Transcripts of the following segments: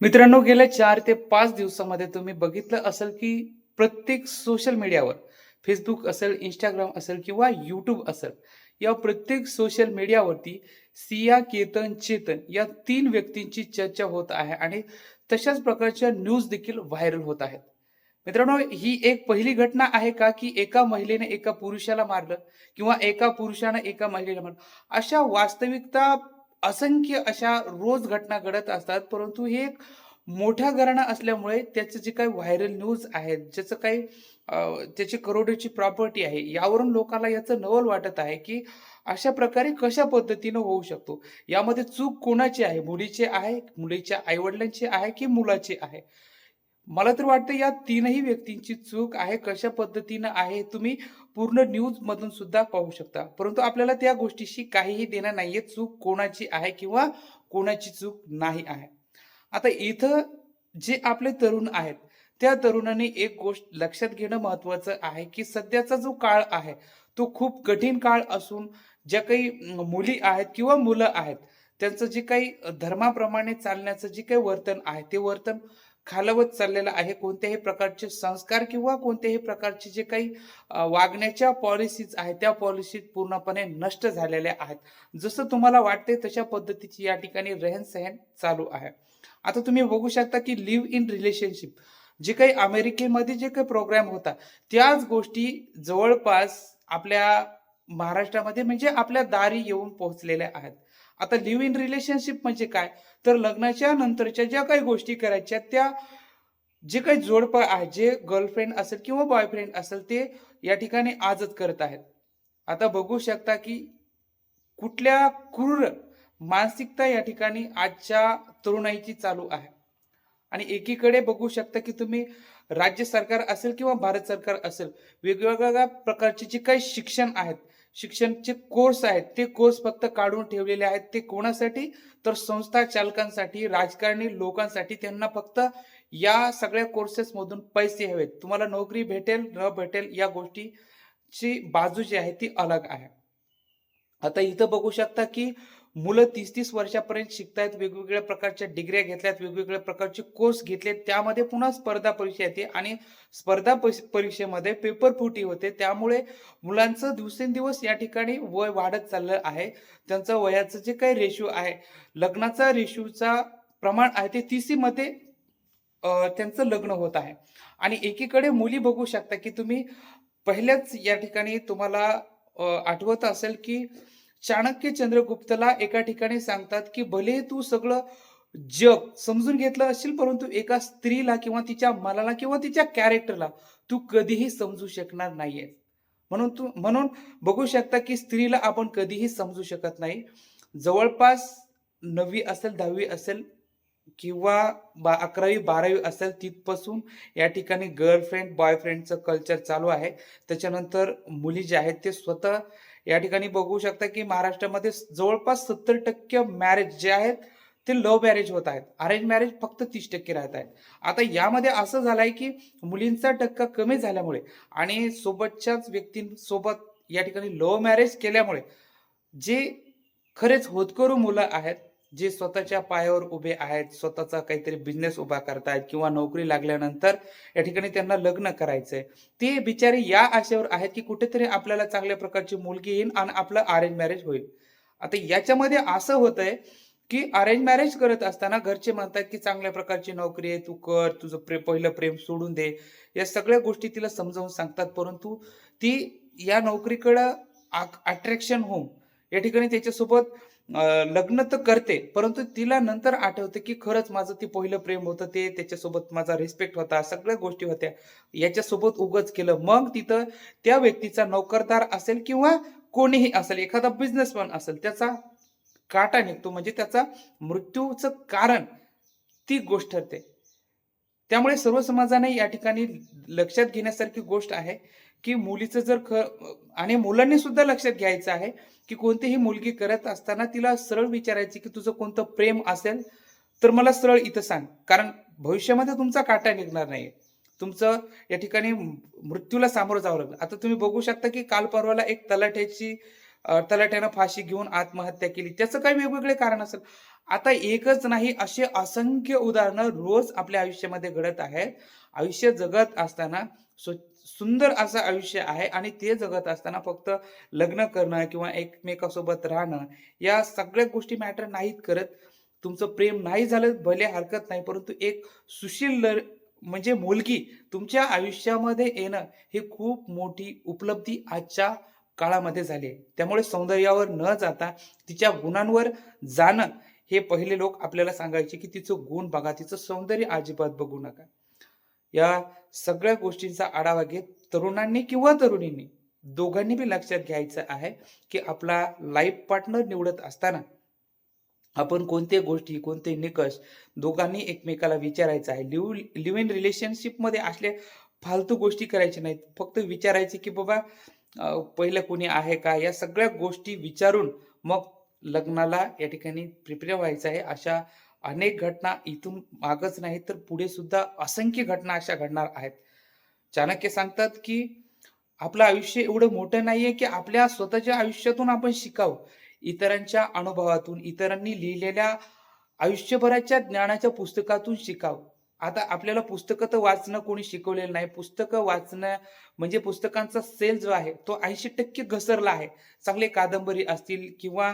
मित्रांनो, गेल्या 4 ते 5 दिवसामध्ये तुम्ही बघितलं असेल, की प्रत्येक सोशल मीडियावर Facebook असेल, Instagram असेल किंवा YouTube असेल, या प्रत्येक सोशल मीडियावरती सिया, केतन, चेतन या 3 व्यक्तींची चर्चा होत आहे आणि तशाच प्रकारच्या न्यूज देखील व्हायरल होत आहेत. मित्रांनो, ही एक पहिली घटना आहे का, की एका महिलेने एका पुरुषाला मारलं किंवा एका पुरुषानं एका महिलेला मारलं. अशा वास्तविकता असंख्य अशा रोज घटना घडत असतात. परंतु हे एक मोठ्या घराणं असल्यामुळे त्याचं जे काही व्हायरल न्यूज आहेत, ज्याचं काही त्याची करोडोची प्रॉपर्टी आहे, यावरून लोकांना याचं नवल वाटत आहे, की अशा प्रकारे कशा पद्धतीनं होऊ शकतो. यामध्ये चूक कोणाची आहे? मुलीची आहे, मुलीच्या आई आहे, की मुलाची आहे? मला तर वाटतं या तीनही व्यक्तींची चूक आहे. कशा पद्धतीनं आहे तुम्ही पूर्ण न्यूजमधून सुद्धा पाहू शकता. परंतु आपल्याला त्या गोष्टीशी काहीही देणं नाहीये. चूक कोणाची आहे किंवा कोणाची चूक नाही आहे. आता इथं जे आपले तरुण आहेत, त्या तरुणांनी एक गोष्ट लक्षात घेणं महत्त्वाचं आहे, की सध्याचा जो काळ आहे, तो खूप कठीण काळ असून ज्या काही मुली आहेत किंवा मुलं आहेत, त्यांचं जे काही धर्माप्रमाणे चालण्याचं जे काही वर्तन आहे, ते वर्तन खालवत चाललेलं आहे. कोणत्याही प्रकारचे संस्कार किंवा कोणत्याही प्रकारचे जे काही वागण्याच्या पॉलिसीज आहेत, त्या पॉलिसीज पूर्णपणे नष्ट झालेल्या आहेत. जसं तुम्हाला वाटतंय तशा पद्धतीची या ठिकाणी रहन-सहन चालू आहे. आता तुम्ही बघू शकता, की लिव्ह इन रिलेशनशिप जे काही अमेरिकेमध्ये जे काही प्रोग्राम होता, त्याच गोष्टी जवळपास आपल्या महाराष्ट्रामध्ये म्हणजे आपल्या दारी येऊन पोहोचलेल्या आहेत. आता लिव्ह इन रिलेशनशिप म्हणजे काय? तर लग्नाच्या नंतरच्या ज्या काही गोष्टी करायच्या त्या जे काही जोडपं आहे, जे गर्लफ्रेंड असेल किंवा बॉयफ्रेंड असेल, ते या ठिकाणी आजच करत आहेत. आता बघू शकता, की कुठल्या क्रूर मानसिकता या ठिकाणी आजच्या तरुणाईची चालू आहे. आणि एकीकडे बघू शकता, की तुम्ही राज्य सरकार असेल किंवा भारत सरकार असेल, वेगवेगळ्या प्रकारचे जे काही शिक्षण आहेत, शिक्षणचे कोर्स आहेत, ते कोर्स फक्त काढून ठेवलेले आहेत. ते कोणासाठी? तर संस्था चालकांसाठी, राजकारणी लोकांसाठी. त्यांना फक्त या सगळ्या कोर्सेसमधून पैसे हवेत. तुम्हाला नोकरी भेटेल, न भेटेल या गोष्टीची बाजू जी आहे ती अलग आहे. आता इथं बघू शकता, की मुलं 30-30 वर्षापर्यंत शिकतायत, वेगवेगळ्या प्रकारच्या डिग्र्या घेतल्यात, वेगवेगळ्या प्रकारचे कोर्स घेतलेत. त्यामध्ये पुन्हा स्पर्धा परीक्षा येते आणि स्पर्धा परीक्षेमध्ये पेपरफुटी होते. त्यामुळे मुलांचं दिवसेंदिवस या ठिकाणी वय वाढत चाललं आहे. त्यांचं वयाचं जे काही रेशो आहे, लग्नाचा रेशोचा प्रमाण आहे ते 30 मध्ये त्यांचं लग्न होत आहे. आणि एकीकडे मुली बघू शकता, की तुम्ही पहिल्याच या ठिकाणी तुम्हाला आठवत असेल, की चाणक्य चंद्रगुप्तला एका ठिकाणी सांगतात, की भले तू सगळं जग समजून घेतलं असेल, परंतु एका स्त्रीला किंवा तिच्या मनाला किंवा तिच्या कॅरेक्टरला तू कधीही समजू शकणार नाहीयेस. म्हणून बघू शकता, की स्त्रीला आपण कधीही समजू शकत नाही. जवळपास 9वी असेल, 10वी असेल किंवा 11वी 12वी असेल तिथपासून या ठिकाणी गर्लफ्रेंड, बॉयफ्रेंडचं कल्चर चालू आहे. त्याच्यानंतर मुली ज्या आहेत ते स्वतः या ठिकाणी बघू शकता, की महाराष्ट्रामध्ये जवळपास 70% मॅरेज जे आहेत ते लव्ह मॅरेज होत आहेत. अरेंज मॅरेज फक्त 30% राहत आहेत. आता यामध्ये असं झालंय, की मुलींचा टक्का कमी झाल्यामुळे आणि सोबतच्याच व्यक्तींसोबत या ठिकाणी लव्ह मॅरेज केल्यामुळे जे खरेच होतकरू मुलं आहेत, जे स्वतःच्या पायावर उभे आहेत, स्वतःचा काहीतरी बिझनेस उभा करतायत किंवा नोकरी लागल्यानंतर या ठिकाणी त्यांना लग्न करायचंय. ते बिचारे या आशेवर आहेत, की कुठेतरी आपल्याला चांगल्या प्रकारची मुलगी येईल आणि आपलं अरेंज मॅरेज होईल. आता याच्यामध्ये असं होतंय, की अरेंज मॅरेज करत असताना घरचे म्हणतात, की चांगल्या प्रकारची नोकरी आहे, तू कर, तुझं पहिलं प्रेम सोडून दे. या सगळ्या गोष्टी तिला समजावून सांगतात. परंतु ती या नोकरीकडं अट्रॅक्शन होऊन या ठिकाणी त्याच्यासोबत लग्न तर करते, परंतु तिला नंतर आठवतं, की खरंच माझं ते पहिलं प्रेम होतं ते, त्याच्यासोबत माझा रिस्पेक्ट होता, सगळ्या गोष्टी होत्या. याच्यासोबत उगाच केलं. मग तिथं त्या व्यक्तीचा नोकरदार असेल किंवा कोणीही असेल, एखादा बिझनेसमॅन असेल, त्याचा काटा निघतो. म्हणजे त्याचा मृत्यूचं कारण ती गोष्ट ठरते. त्यामुळे सर्व समाजाने या ठिकाणी लक्षात घेण्यासारखी गोष्ट आहे, की मुलीचं जर आणि मुलांनी सुद्धा लक्षात घ्यायचं आहे, की कोणतीही मुलगी करत असताना तिला सरळ विचारायची, की तुझं कोणतं प्रेम असेल, तर मला सरळ इथं सांग. कारण भविष्यामध्ये तुमचा काटा निघणार नाहीये. तुमचं या ठिकाणी मृत्यूला सामोरं जावं लागलं. आता तुम्ही बघू शकता, की काल परवाला एक तलाठ्यानं फाशी घेऊन आत्महत्या केली. त्याचं काही वेगवेगळे कारण असेल. आता एकच नाही, असे असंख्य उदाहरणं रोज आपल्या आयुष्यामध्ये घडत आहेत. आयुष्य जगत असताना सुंदर असं आयुष्य आहे आणि ते जगत असताना फक्त लग्न करणं किंवा एकमेकांसोबत राहणं, या सगळ्या गोष्टी मॅटर नाहीत करत. तुमचं प्रेम नाही झालं भले हरकत नाही, परंतु एक सुशील म्हणजे मुलगी तुमच्या आयुष्यामध्ये येणं, ही खूप मोठी उपलब्धी आजच्या काळामध्ये झाली आहे. त्यामुळे सौंदर्यावर न जाता तिच्या गुणांवर जाणं, हे पहिले लोक आपल्याला सांगायचे, की तिचं गुण बघा, तिचं सौंदर्य अजिबात बघू नका. या सगळ्या गोष्टींचा आढावा घेत तरुणांनी किंवा तरुणींनी दोघांनी बी लक्षात घ्यायचं आहे, की आपला लाईफ पार्टनर निवडत असताना आपण कोणत्या गोष्टी, कोणते निकष दोघांनी एकमेकाला विचारायचं आहे. लिव्ह इन रिलेशनशिपमध्ये असले फालतू गोष्टी करायच्या नाहीत. फक्त विचारायचे, की बाबा पहिलं कोणी आहे का? या सगळ्या गोष्टी विचारून मग लग्नाला या ठिकाणी प्रिपेअर व्हायचं आहे. अशा अनेक घटना इथून मागच नाही तर पुढे सुद्धा असंख्य घटना अशा घडणार आहेत. चाणक्य सांगतात, की आपलं आयुष्य एवढं मोठं नाहीये, की आपल्या स्वतःच्या आयुष्यातून आपण शिकावं. इतरांच्या अनुभवातून, इतरांनी लिहिलेल्या आयुष्यभराच्या ज्ञानाच्या पुस्तकातून शिकावं. आता आपल्याला पुस्तकं तर वाचणं कोणी शिकवलेलं नाही. पुस्तकं वाचणं म्हणजे पुस्तकांचा सेल जो आहे, तो 80% घसरला आहे. चांगले कादंबरी असतील किंवा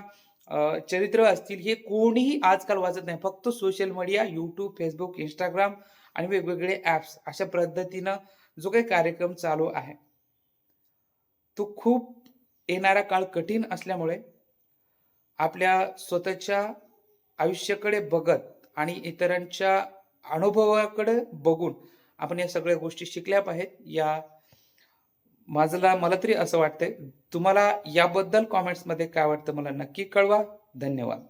चरित्र असतील, हे कोणीही आजकाल वाचत नाही. फक्त social media, YouTube, Facebook, Instagram आणि वेगवेगळे ॲप्स अशा पद्धतीनं जो काही कार्यक्रम चालू आहे, तो खूप येणारा काळ कठीण असल्यामुळे आपल्या स्वतःच्या आयुष्याकडे बघत आणि इतरांच्या अनुभवाकडे बघून आपण या सगळ्या गोष्टी शिकल्या पाहिजेत. मला तरी असं वाटतंय. तुम्हाला याबद्दल कमेंट्समध्ये काय वाटतं मला नक्की कळवा. धन्यवाद.